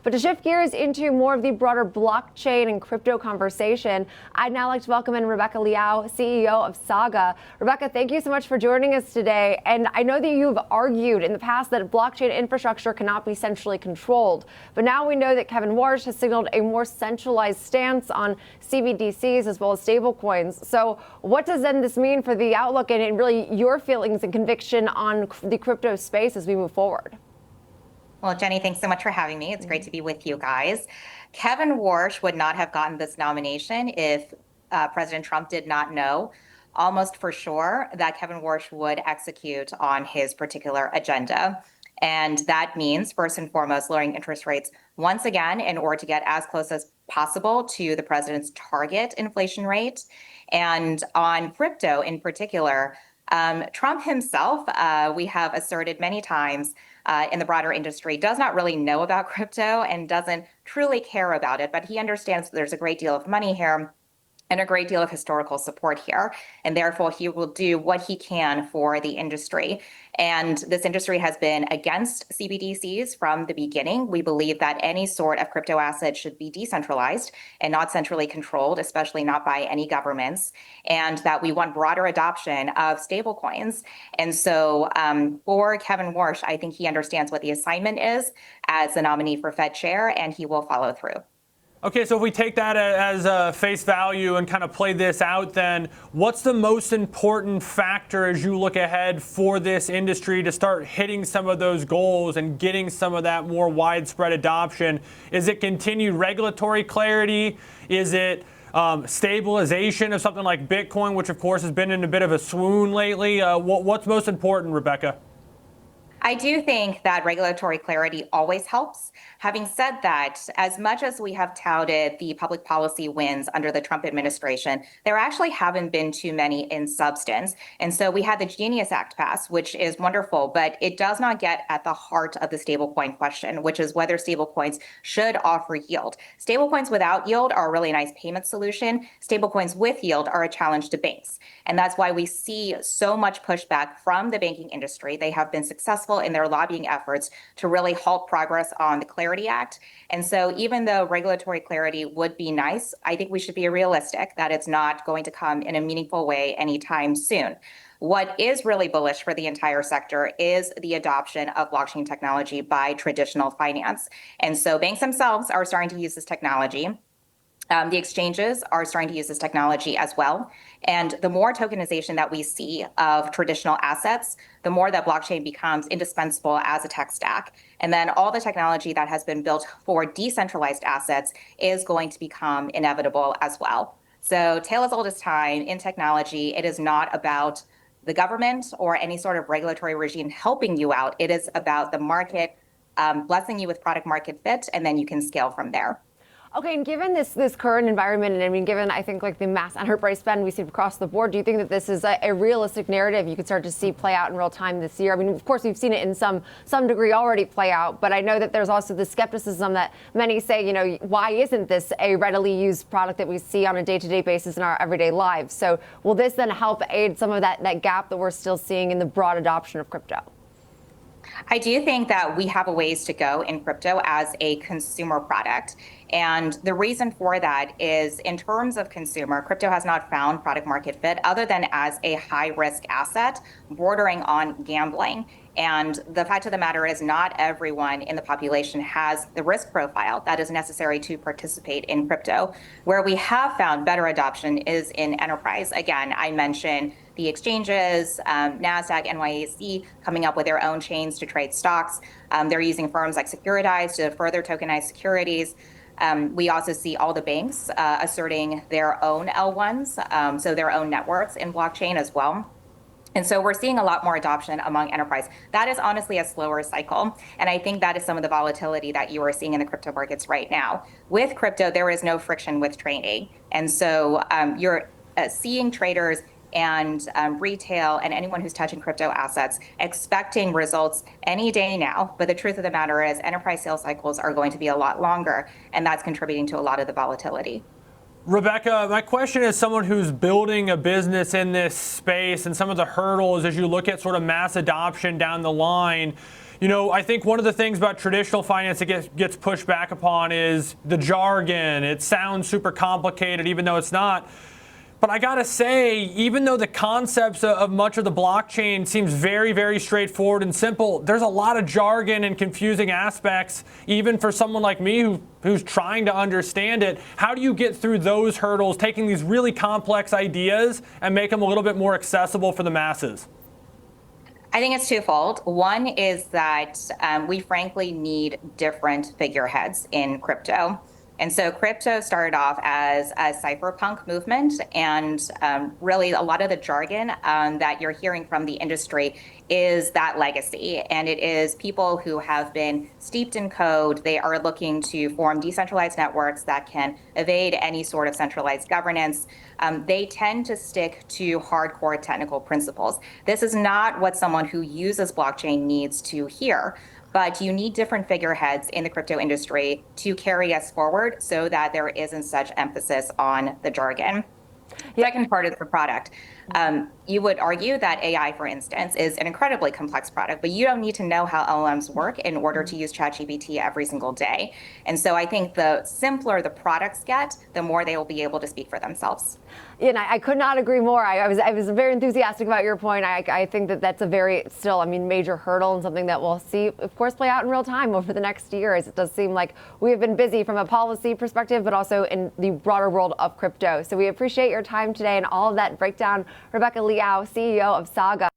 But to shift gears into more of the broader blockchain and crypto conversation, I'd now like to welcome in Rebecca Liao, CEO of Saga. Rebecca, thank you so much for joining us today. And I know that you've argued in the past that blockchain infrastructure cannot be centrally controlled. But now we know that Kevin Warsh has signaled a more centralized stance on CBDCs as well as stablecoins. So what does then this mean for the outlook and really your feelings and conviction on the crypto space as we move forward? Well, Jenny, thanks so much for having me. It's great to be with you guys. Kevin Warsh would not have gotten this nomination if President Trump did not know almost for sure that Kevin Warsh would execute on his particular agenda. And that means, first and foremost, lowering interest rates once again in order to get as close as possible to the president's target inflation rate. And on crypto in particular, Trump himself, we have asserted many times in the broader industry, does not really know about crypto and doesn't truly care about it, but he understands that there's a great deal of money here and a great deal of historical support here. And therefore, he will do what he can for the industry. And this industry has been against CBDCs from the beginning. We believe that any sort of crypto asset should be decentralized and not centrally controlled, especially not by any governments, and that we want broader adoption of stablecoins. And so for Kevin Warsh, I think he understands what the assignment is as the nominee for Fed chair, and he will follow through. Okay, so if we take that as face value and kind of play this out, then what's the most important factor as you look ahead for this industry to start hitting some of those goals and getting some of that more widespread adoption? Is it continued regulatory clarity? Is it stabilization of something like Bitcoin, which of course has been in a bit of a swoon lately? What's most important, Rebecca? I do think that regulatory clarity always helps. Having said that, as much as we have touted the public policy wins under the Trump administration, there actually haven't been too many in substance. And so we had the Genius Act pass, which is wonderful, but it does not get at the heart of the stablecoin question, which is whether stablecoins should offer yield. Stablecoins without yield are a really nice payment solution. Stablecoins with yield are a challenge to banks. And that's why we see so much pushback from the banking industry. They have been successful in their lobbying efforts to really halt progress on the Clarity Act. And so even though regulatory clarity would be nice, I think we should be realistic that it's not going to come in a meaningful way anytime soon. What is really bullish for the entire sector is the adoption of blockchain technology by traditional finance. And so banks themselves are starting to use this technology. The exchanges are starting to use this technology as well. And the more tokenization that we see of traditional assets, the more that blockchain becomes indispensable as a tech stack. And then all the technology that has been built for decentralized assets is going to become inevitable as well. So tale as old as time in technology, it is not about the government or any sort of regulatory regime helping you out. It is about the market blessing you with product market fit, and then you can scale from there. Okay, and given this current environment, and I mean, given I think like the mass enterprise spend we see across the board, do you think that this is a realistic narrative you could start to see play out in real time this year? I mean, of course, we've seen it in some degree already play out, but I know that there's also the skepticism that many say, you know, why isn't this a readily used product that we see on a day-to-day basis in our everyday lives? So will this then help aid some of that gap that we're still seeing in the broad adoption of crypto? I do think that we have a ways to go in crypto as a consumer product. And the reason for that is in terms of consumer, crypto has not found product market fit other than as a high risk asset bordering on gambling. And the fact of the matter is not everyone in the population has the risk profile that is necessary to participate in crypto. Where we have found better adoption is in enterprise. Again, I mentioned the exchanges, NASDAQ, NYSE coming up with their own chains to trade stocks. They're using firms like Securitize to further tokenize securities. We also see all the banks asserting their own L1s, so their own networks in blockchain as well. And so we're seeing a lot more adoption among enterprise. That is honestly a slower cycle. And I think that is some of the volatility that you are seeing in the crypto markets right now. With crypto, there is no friction with trading. And so you're seeing traders and retail and anyone who's touching crypto assets expecting results any day now. But the truth of the matter is enterprise sales cycles are going to be a lot longer, and that's contributing to a lot of the volatility. Rebecca, my question is someone who's building a business in this space and some of the hurdles as you look at sort of mass adoption down the line. I think one of the things about traditional finance that gets pushed back upon is the jargon. It sounds super complicated, even though it's not. But I gotta say, even though the concepts of much of the blockchain seems very, very straightforward and simple, there's a lot of jargon and confusing aspects, even for someone like me who's trying to understand it. How do you get through those hurdles, taking these really complex ideas and make them a little bit more accessible for the masses? I think it's twofold. One is that we frankly need different figureheads in crypto. And so crypto started off as a cypherpunk movement, and really a lot of the jargon that you're hearing from the industry is that legacy. And it is people who have been steeped in code. They are looking to form decentralized networks that can evade any sort of centralized governance. They tend to stick to hardcore technical principles. This is not what someone who uses blockchain needs to hear. But you need different figureheads in the crypto industry to carry us forward so that there isn't such emphasis on the jargon. Second part is the product. You would argue that AI, for instance, is an incredibly complex product, but you don't need to know how LLMs work in order to use ChatGPT every single day. And so I think the simpler the products get, the more they will be able to speak for themselves. Yeah, and I could not agree more. I was very enthusiastic about your point. I think that that's a very major hurdle and something that we'll see, of course, play out in real time over the next years. It does seem like we have been busy from a policy perspective, but also in the broader world of crypto. So we appreciate your time today and all of that breakdown. Rebecca Liao, CEO of Saga.